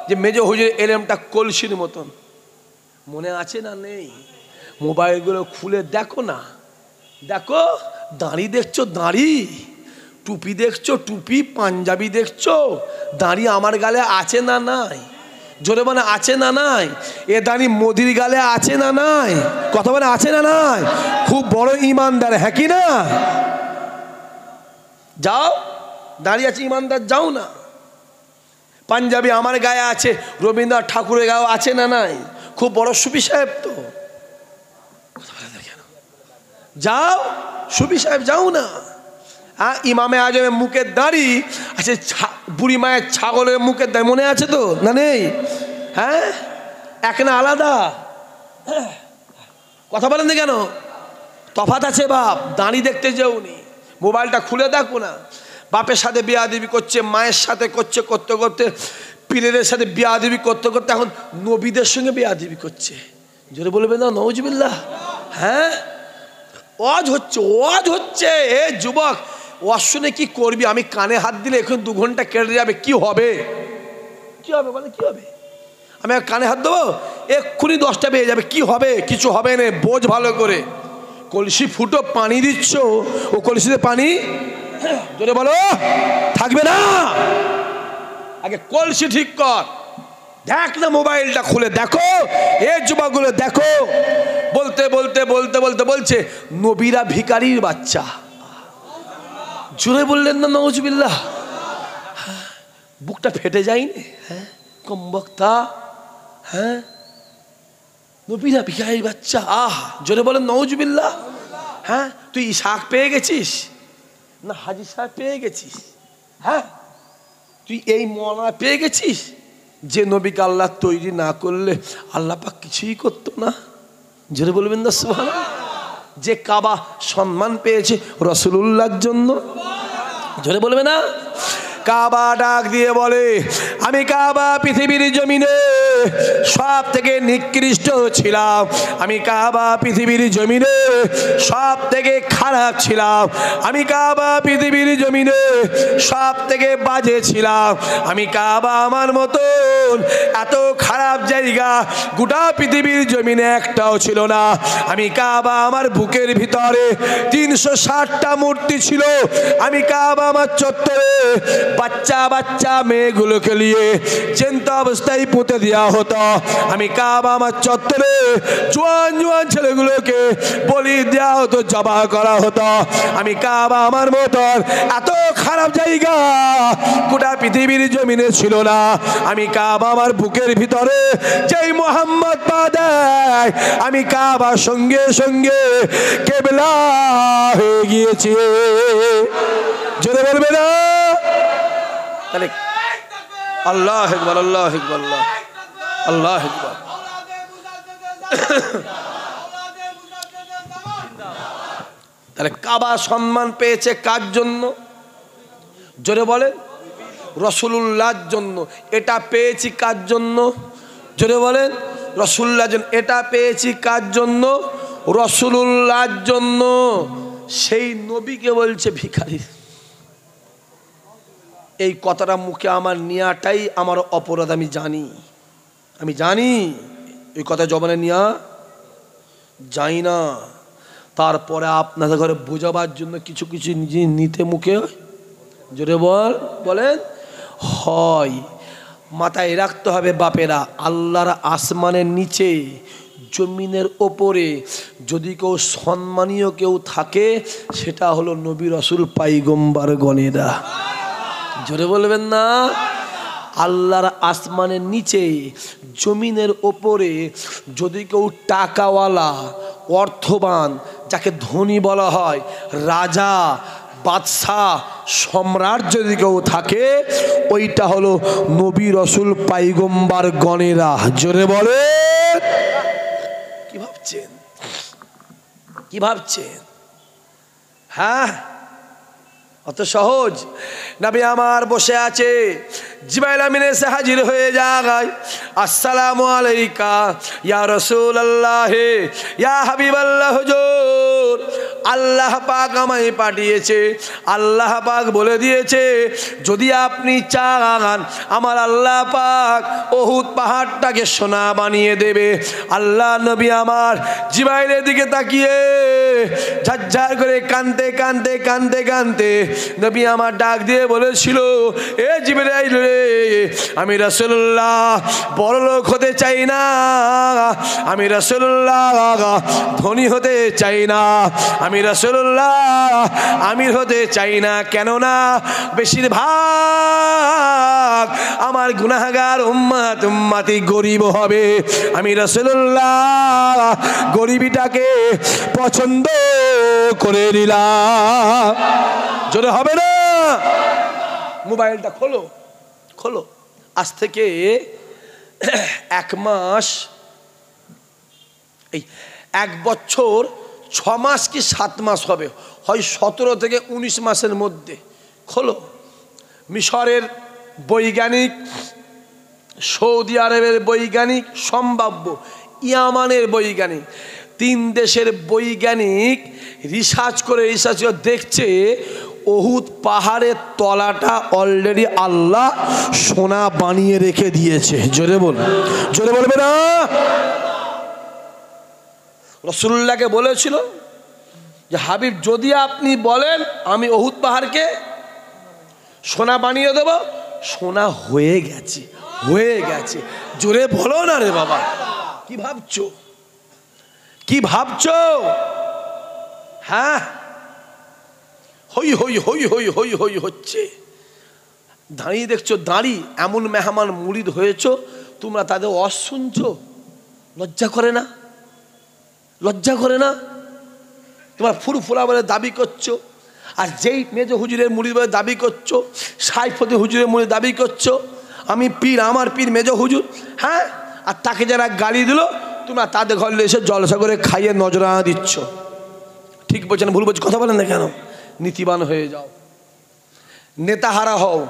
যে মেজো হুজুর এলমটা কলসির মতন। মনে আছে না নেই? মোবাইলগুলো খুলে দেখো না, দেখো। দাড়ি দেখছো? দাড়ি। টুপি দেখছো? টুপি। পাঞ্জাবি দেখছো? দাড়ি আমার গালে আছে না নাই? জোরে মানে আছে না নাই? এ দাড়ি মোদির গালে আছে না নাই? কথা বলে আছে না নাই? খুব বড় ইমানদার, হ্যাঁ কি না? যাও, দাঁড়িয়ে আছে ইমানদার, যাও না। পাঞ্জাবি আমার গায়ে আছে, রবীন্দ্রনাথ ঠাকুরের গায়ে আছে না নাই? খুব বড় সুফি সাহেব তো। যাও সুফি সাহেব, যাও না। হ্যাঁ, ইমামে আজমের মুখের দাড়ি আছে, বুড়ি মায়ের ছাগলের মুখের দাড়ি মনে আছে তো না নেই? হ্যাঁ, এক না আলাদা? কথা বলেন না কেন? তফাৎ আছে বাপ। দাঁড়ি দেখতে যাওনি, মোবাইলটা খুলে দেখো না। বাপের সাথে বিয়াদবি করছে, মায়ের সাথে করছে, করতে করতে পীরের সাথে বিয়াদবি করতে করতে এখন নবীদের সঙ্গে বিয়াদবি করছে। জোরে বলবে না নওজুবিল্লাহ? হ্যাঁ, ওয়াজ হচ্ছে, ওয়াজ হচ্ছে। এ যুবক, ওয়াজ শুনে কি করবি? আমি কানে হাত দিলে এখন 2 ঘন্টা কেটে যাবে, কি হবে? কি হবে বলে? কি হবে? আমি কানে হাত দেবো, এক্ষুনি 10টা বেজে যাবে, কি হবে? কিছু হবে না। বোঝ ভালো করে। কলসি ফুটো পানি দিচ্ছ, ও কলসিতে পানি জোরে বলো থাকবে না। আগে কলসি ঠিক কর। দেখ না, মোবাইলটা খুলে দেখো, এ যুবকগুলো দেখো। বলতে বলতে বলতে বলতে বলছে নবীরা ভিখারির বাচ্চা। জোরে বললেন না নাউজুবিল্লাহ? বুকটা ফেটে যায়নি? হ্যাঁ, কম বক্তা। হ্যাঁ, নবীরা ভিখারির বাচ্চা। জোরে বলেন নাউজুবিল্লাহ। হ্যাঁ, তুই ইসহাক পেয়ে গেছিস না হাজি সাহেব পেয়ে গেছিস? হ্যাঁ, তুই এই মওলানা পেয়ে গেছিস? যে নবীকে আল্লাহ তৈরি না করলে আল্লাহ পাক কিছুই করতো না। জোরে বলবেন না সুবহানাল্লাহ? যে কাবা সম্মান পেয়েছে রাসূলুল্লাহর জন্য। জোরে বলবে না? কাবা ডাক দিয়ে বলে, আমি কাবা পৃথিবীর জমিনে সব থেকে নিকৃষ্ট ছিলাম, আমি কাবা পৃথিবীর জমিনে সব থেকে খারাপ ছিলাম, আমি কাবা পৃথিবীর জমিনে সব থেকে বাজে ছিলাম, আমি কাবা আমার মতন এত খারাপ জায়গা গোটা পৃথিবীর জমিনে একটাও ছিল না। আমি কাবা আমার বুকের ভিতরে 360টা মূর্তি ছিল। আমি কাবা আমার চত্বরে বাচ্চা বাচ্চা মেয়েগুলোকে নিয়ে চেন্ত অবস্থায় পুঁতে দেওয়া হতো। আমি কাবা আমার চত্বরে জোয়ান জোয়ান ছেলেগুলোকে বলি দেওয়া হতো, জবাহ করা হতো। আমি কাবা আমার মতন এত খারাপ জায়গা গোটা পৃথিবীর জমিনে ছিল না। আমি কাবা আমার বুকের ভিতরে যেই মোহাম্মদ পা দেয়, আমি কাবার সঙ্গে সঙ্গে কেবলা হয়ে গিয়েছি। জোরে বলবে না? তাহলে আল্লাহ আকবার, আল্লাহ আকবার, আল্লাহ আকবার। তাহলে কাবা সম্মান পেয়েছে কার জন্য? জোরে বলেন। রাসূলুল্লাহর জন্য। এটা পেয়েছি কার জন্য? জোরে বলেন। রাসূলুল্লাহর জন্য। এটা পেয়েছি কার জন্য? রাসূলুল্লাহর জন্য। সেই নবীকে বলছে ভিখারি। এই কথাটা মুখে আমার নেওয়াটাই আমার অপরাধ। আমি জানি, আমি জানি এই কথা জবানে নেওয়া যাই না। তারপরে আপনাদের ঘরে বোঝাবার জন্য কিছু কিছু নিজে নিতে মুখে জোরে বলেন হয়। মাথায় রাখতে হবে বাপেরা, আল্লাহর আসমানের নিচে জমিনের ওপরে যদি কেউ সম্মানীয় কেউ থাকে সেটা হলো নবী রাসূল পয়গম্বর গণেরা। জোরে বলবেন না? আল্লাহর আসমানের নিচে জমিনের ওপরে যদি কেউ টাকাওয়ালা অর্থবান, যাকে ধনী বলা হয়, রাজা বাদশাহ সম্রাট যদি কেউ থাকে, ওইটা হলো নবী রাসূল পয়গম্বর গণেরা। জোরে বলে। কি ভাবছেন? কি ভাবছেন? হ্যাঁ, অত সহজ? নবী আমার বসে আছে, জিবরাইল আমিন এসে হাজির হয়ে যায়। আসসালামু আলাইকা ইয়া রাসূলুল্লাহ, ইয়া হাবিবাল্লাহ হুজুর। আল্লাহ পাক আমায় পাঠিয়েছে, আল্লাহ পাক বলে দিয়েছে যদি আপনি চান আমার আল্লাহ পাক উহুদ পাহাড়টাকে সোনা বানিয়ে দেবে। আল্লাহ নবী আমার জিবরাইলের দিকে তাকিয়ে ঝরঝর করে কাঁদতে কাঁদতে কাঁদতে কাঁদতে নবী আমার ডাক দিয়ে বলেছিল, এ জিবরাইল রে, আমি রাসূলুল্লাহ বড়লোক হতে চাই না, আমি রাসূলুল্লাহ ধনী হতে চাই না, আমি রাসূলুল্লাহ আমির হতে চাই না। কেননা বেশিরভাগ আমার গুনাহগার উম্মতি গরিব হবে। আমি রাসূলুল্লাহ গরিবিটাকে পছন্দ করে নিলাম। জোরে হবে না? মোবাইলটা খোলো, খোলো। আজ থেকে 1 মাস, এই 1 বছর 6 মাস কি 7 মাস হবে, হয় 17 থেকে 19 মাসের মধ্যে খোলো। মিশরের বৈজ্ঞানিক, সৌদি আরবের বৈজ্ঞানিক, সম্ভাব্য ইয়ামানের বৈজ্ঞানিক, 3 দেশের বৈজ্ঞানিক রিসার্চ করে দেখছে উহুদ পাহাড়ের তলাটা অলরেডি আল্লাহ সোনা বানিয়ে রেখে দিয়েছে। জোরে বল, জোরে বলবে না? রাসূলুল্লাহকে বলেছিল যে হাবিব, যদি আপনি বলেন আমি উহুদ পাহাড়কে সোনা বানিয়ে দেব, সোনা হয়ে গেছে, হয়ে গেছে। জোরে বলো না রে বাবা। কি ভাবছো, কি ভাবছো? হ্যাঁ, হই হই হই হই হই হই হচ্ছে। দাঁড়িয়ে দেখছো, দাঁড়িয়ে এমন মেহমান মুরিদ হয়েছ, তোমরা তাদের ওয়াজ শুনছো, লজ্জা করে না? লজ্জা করে না? তোমার ফুরফুরা বলে দাবি করছো, আর যেই মেজো হুজুরের মুরিদ বলে দাবি করছো, সাইফতি হুজুরের মুরিদ দাবি করছো আমি পীর, আমার পীর মেজো হুজুর। হ্যাঁ, আর তাকে যারা গালি দিল, তোমরা তাদের ঘরে এসে জলসা করে খাইয়ে নজরানা দিচ্ছ। ঠিক বলছেন, ভুল বলছি? কথা বলেন না কেন? নীতিবান হয়ে যাও, নেতাহারা হও।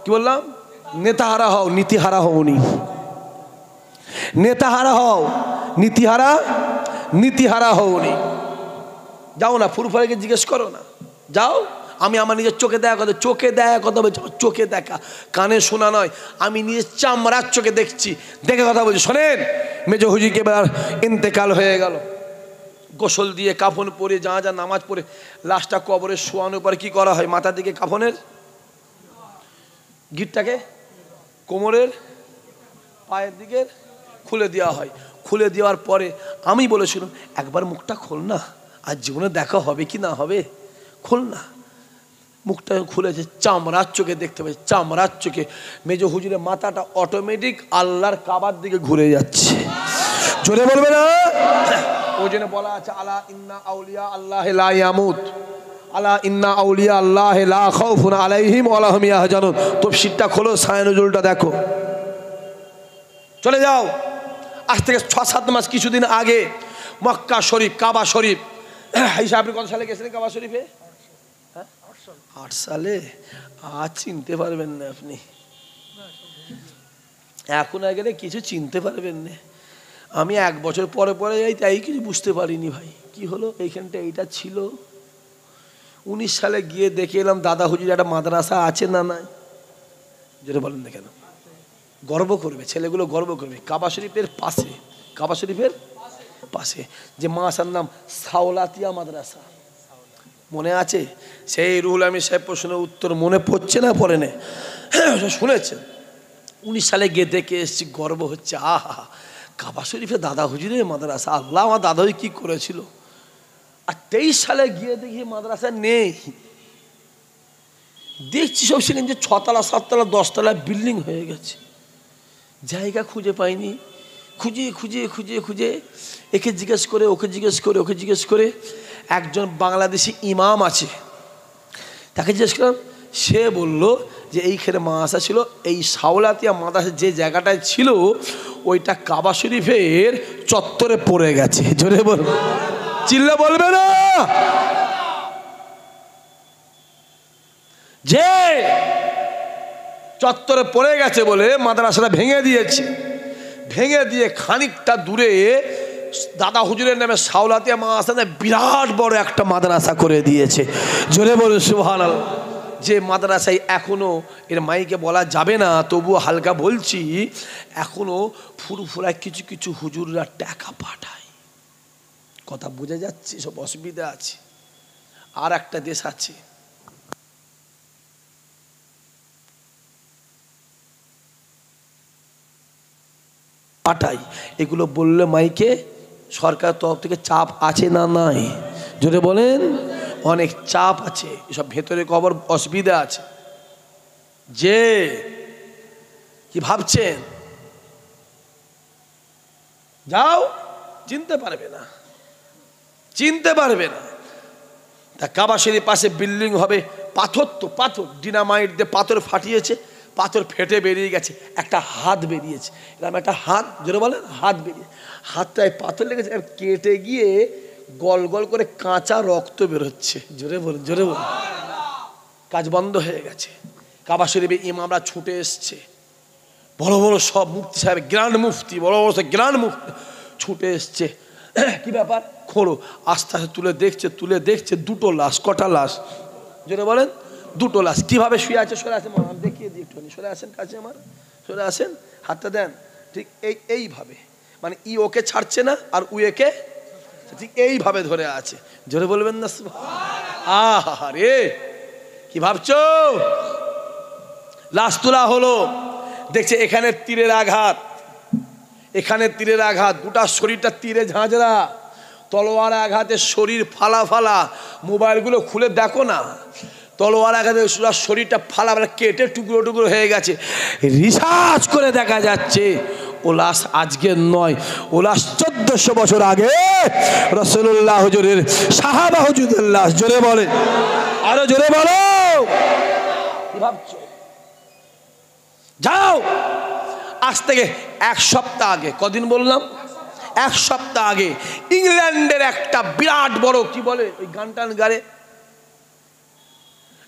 কি বললাম? নেতাহারা হও, নীতিহারা হওনি। নেতাহারা হও, নীতিহারা, নীতিহারা হওনি। যাও না, ফুরফুরাকে জিজ্ঞেস করো না, যাও। আমি আমার নিজের চোখে দেখা কথা, চোখে দেখা কথা বলছি, চোখে দেখা, কানে শোনা নয়। আমি নিজের চামড়ার চোখে দেখছি, দেখে কথা বলছি। শোনেন, মেজো হুজুরকে এবার ইন্তেকাল হয়ে গেল। গোসল দিয়ে কাফন পরে, যা যা নামাজ পড়ে, লাশটা কবরে শোয়ানোর পরে কি করা হয়? মাথার দিকে কাফনের গিটটাকে কোমরের পায়ের দিকে খুলে দেওয়া হয়। খুলে দেওয়ার পরে আমি বলেছিলাম, একবার মুখটা খোল না, আর জীবনে দেখা হবে কি না হবে, খোল না। মুখটা খুলেছে, চামড়ার চোখে দেখতে পাচ্ছি, চামড়ার চোখে মেজো হুজুরের মাথাটা অটোমেটিক আল্লাহর কাবার দিকে ঘুরে যাচ্ছে। জোরে বলবে না? ওই জন্য বলা আছে, আলা ইন্না আউলিয়া আল্লাহ লা ইয়ামুত, আলা ইন্না আউলিয়া আল্লাহ লা খাউফুন আলাইহিম ওয়া লা হুম ইয়াহজানুন। তফসিরটা খোলো, সায়ে নজরুলটা দেখো। চলে যাও। আজ থেকে 6-7 মাস, কিছুদিন আগে মক্কা শরীফ, কাবা শরীফ, হিসাব আপনি কত সালে গেছিলেন কাবা শরীফে? 8 সালে। আজ চিনতে পারবেন না আপনি, এখন আগে কিছু চিনতে পারবেন না। আমি 1 বছর পরে পরে যাই, তাই কিছু বুঝতে পারিনি ভাই। কি হলো, এইখানটা এইটা ছিল। 19 সালে গিয়ে দেখে এলাম দাদা হুজুর একটা মাদ্রাসা আছে না নাই? যেটা বলেন না কেন, গর্ব করবে, ছেলেগুলো গর্ব করবে। কাবা শরীফের পাশে, কাবা শরীফের পাশে যে মাসার নাম সাওলাতিয়া মাদ্রাসা, মনে আছে? সেই রুহুল আমিন সাহেব প্রশ্নের উত্তর মনে পড়ছে না, পড়ে নে, শুনেছেন? 19 সালে গিয়ে দেখে এসেছি, গর্ব হচ্ছে। আহা, কাবা শরীফে দাদা হুজুরের মাদ্রাসা, আল্লাহ আমার দাদাই কি করেছিল। আর 23 সালে গিয়ে দেখি মাদ্রাসা নেই। দেখছি সব সেখানে যে 6 তলা 7 তলা 10 তলা বিল্ডিং হয়ে গেছে। জায়গা খুঁজে পাইনি, খুঁজে খুঁজে খুঁজে খুঁজে একে জিজ্ঞেস করে, ওকে জিজ্ঞেস করে, ওকে জিজ্ঞেস করে, একজন বাংলাদেশি ইমাম আছে, তাকে জিজ্ঞেস করলাম। সে বলল যে এইখানে মাদ্রাসা ছিল, এই সাওলাতিয়া মাদ্রাসা যে জায়গাটায় ছিল ওইটা কাবা শরীফের চত্বরে পড়ে গেছে। জোরে বল, চিল্লা বলবে না? যে চত্বরে পড়ে গেছে বলে মাদ্রাসাটা ভেঙে দিয়েছে। ভেঙে দিয়ে খানিকটা দূরে দাদা হুজুরের নামে সাওলাতিয়া মাদ্রাসা বিরাট বড় একটা মাদ্রাসা করে দিয়েছে। জোরে বলুন সুবহানাল্লাহ। যে মাদ্রাসায় এখনো, এর মাইকে বলা যাবে না, তবুও হালকা বলছি, এখনো ফুরফুরায় কিছু কিছু হুজুররা টাকা পাঠায়। কথা বুঝে যাচ্ছে? সব অসুবিধা আছে। আর একটা দেশ আছে, পাঠাই। এগুলো বললে মাইকে সরকার তরফ থেকে চাপ আছে না নাই? জোরে বলেন। অনেক চাপ আছে, এসব ভেতরে খবর, অসুবিধা আছে। যে কি ভাবছেন, যাও, চিনতে পারবে না, চিনতে পারবে না। তা কাবা শরীফের পাশে বিল্ডিং হবে, পাথর, তো পাথর ডিনামাইট দিয়ে পাথর ফাটিয়েছে, পাথর ফেটে বেরিয়ে গেছে, একটা হাত বেরিয়েছে, এরকম একটা হাত, জোরে বলেন, হাত বেরিয়ে, হাতটায় পাথর লেগেছে, কেটে গিয়ে গল গল করে কাঁচা রক্ত বেরোচ্ছে। জোরে বলুন, জোরে বলুন। কাজ বন্ধ হয়ে গেছে। কাবা শরীফে ইমামরা ছুটে এসছে, বড় বড় সব মুফতি সাহেব, গ্র্যান্ড মুফতি, বড় বড় সব গ্র্যান্ড মুফতি ছুটে এসছে। কি ব্যাপার, খোঁড়ো। আস্তে আস্তে তুলে দেখছে দুটো লাশ। কটা লাশ? জোরে বলেন, দুটো লাশ। কিভাবে শুয়ে আছে? সরে আসেন, দেখিয়ে দিই একটুখানি, সরে আসেন কাছে আমার, সরে আসেন, হাতটা দেন। ঠিক এইভাবে, মানে ই ওকে ছাড়ছে না আর উয়েকে ঠিক এইভাবে ধরে আছে। জোরে বলবেন না? আহা রে, কি ভাবছো? লাশ তোলা হলো, দেখছে এখানে তীরের আঘাত, এখানে তীরের আঘাত, গোটা শরীরটা তীরে ঝাঁঝরা, তলোয়ার আঘাতে শরীর ফালা ফালা। মোবাইলগুলো খুলে দেখো না, তলোয়ার আঘাতে শরীরটা ফালা ফালা, কেটে টুকরো টুকরো হয়ে গেছে। রিসার্চ করে দেখা যাচ্ছে ও লাশ আজকের নয়, ও লাশ 1400 বছর আগে রাসূলুল্লাহ হুজুরের, সাহাবা হুজুরের লাশ। জোরে বলে, আরো জোরে বলো। কি ভাবছো? যাও, আজ থেকে 1 সপ্তাহ আগে, কদিন বললাম? 1 সপ্তাহ আগে ইংল্যান্ডের একটা বিরাট বড়, কি বলে ওই গান টান গায়ে,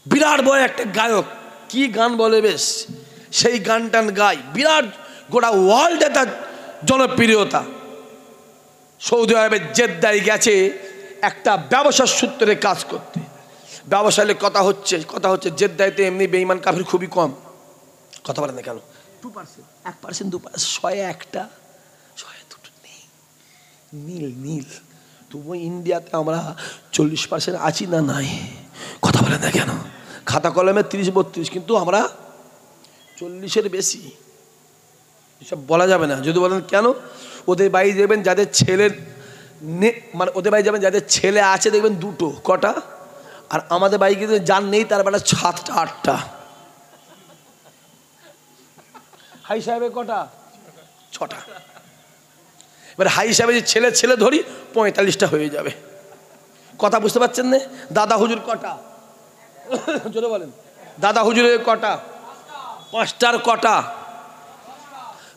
বিরাট বড় একটা গায়ক, কি গান বলে বেশ, সেই গান টান গায়, বিরাট, গোটা ওয়ার্ল্ডে তার জনপ্রিয়তা। সৌদি আরবের জেদ্দায় গেছে একটা ব্যবসার সূত্রে কাজ করতে। ব্যবসায় কথা হচ্ছে জেদ্দাইতে এমনি বেঈমান কাফির খুবই কম। কথা বলেন না কেন? 2%, 1%, 2%, 100-1টা, 100-2টো নেই, নীল। তবু ইন্ডিয়াতে আমরা 40% আছি না নাই? কথা বলেন না কেন? খাতা কলমে 30-32, কিন্তু আমরা 40-এর বেশি। এসব বলা যাবে না। যদি বলেন কেন? ওদের বাড়ি দেখবেন যাদের ছেলের, মানে ওদের বাড়ি যাবেন যাদের ছেলে আছে দেখবেন 2টো, কটা? আর আমাদের বাড়ি কিন্তু যার নেই তার বেলা 7টা-8টা। হাই সাহেবের কটা? 6টা। এবার হাই সাহেবের যে ছেলে ধরি 45টা হয়ে যাবে। কথা বুঝতে পারছেন না? দাদা হুজুর কটা? জোরে বলেন, দাদা হুজুরের কটা? 5টার কটা?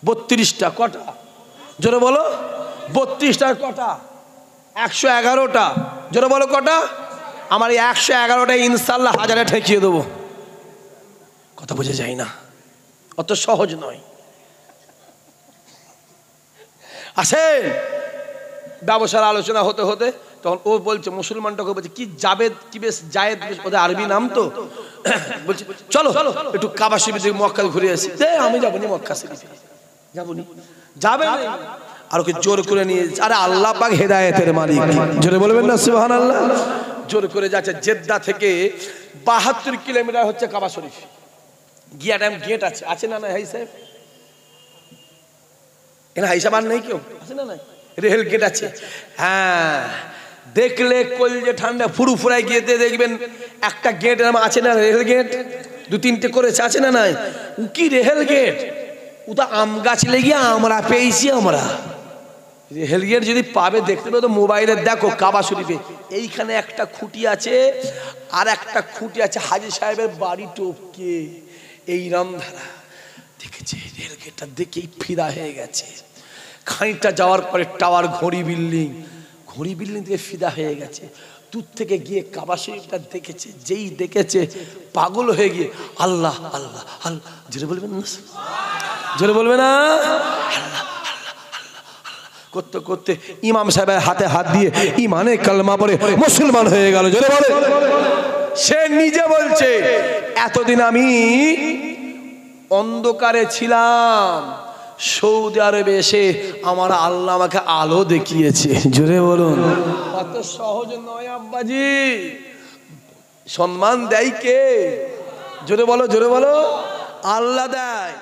32টা। কটা? জোরে বলো, 32টার কটা? 111টা। জোরে বলো কটা? আমার এই 111টা ইনশাল্লাহ 1000-এ ঠেকিয়ে দেবো। কথা বুঝে যায় না, অত সহজ নয়। আসেন, ব্যবসার আলোচনা হতে হতে তখন ও বলছে, মুসলমানটাকে বলছে, কি জাবেদ, কি বেশ জায়েদ, ওদের আরবি নাম তো, বলছে চলো একটু কাবা শরীফ থেকে মক্কা ঘুরে আসি। আমি যাবনি মক্কা শরীফে, যাবনি, যাবে না। আর ওকে জোর করে নিয়ে, আরে আল্লাহ পাক হেদায়েতের মালিক, জোরে বলবেন না সুবহানাল্লাহ। জোর করে যাচ্ছে। জেদ্দা থেকে 72 কিলোমিটার হচ্ছে কাবা শরীফ। গেট আছে না নাই? হাই সাহেব, এখানে হাই সাহেব আর নেই কেউ? আছে না নাই? রেল গেট আছে। হ্যাঁ, দেখলে কলজে ঠান্ডা, ফুরুফুরাই গিয়ে দেখবেন একটা গেট আছে না, রেল গেট 2-3টে করেছে, আছে না নাই? ও কি রেল গেট? ও তো আম গাছ লেগে আমরা পেয়েছি। আমরা রেল গেট যদি পাবে, দেখতে পাবে তো মোবাইলে দেখো, কাবা শরীফে এইখানে একটা খুঁটি আছে, আর একটা খুঁটি আছে হাজী সাহেবের বাড়ি টপকে, এই রামধারা দেখেছে। রেল গেটটা দেখেই ফিদা হয়ে গেছে। খানিকটা যাওয়ার পরে টাওয়ার, ঘড়ি বিল্ডিং থেকে ফিদা হয়ে গেছে। দূর থেকে গিয়ে কাবা শরীফটা দেখেছে, যেই দেখেছে পাগল হয়ে গিয়ে আল্লাহ আল্লাহ আল্লাহ, জোরে বলবেন না? জোরে বলবে না? আল্লাহ আল্লাহ আল্লাহ করতে করতে ইমাম সাহেবের হাতে হাত দিয়ে ইমানে কালমা পড়ে মুসলমান হয়ে গেল। জোরে বলে। সে নিজে বলছে, এতদিন আমি অন্ধকারে ছিলাম, সৌদি আরবে এসে আমার আল্লাহ আমাকে আলো দেখিয়েছে। জোরে বলুন। অত সহজ নয় আব্বাজি। সম্মান দেয় কে? জোরে বলো, জোরে বলো। আল্লাহ দেয়।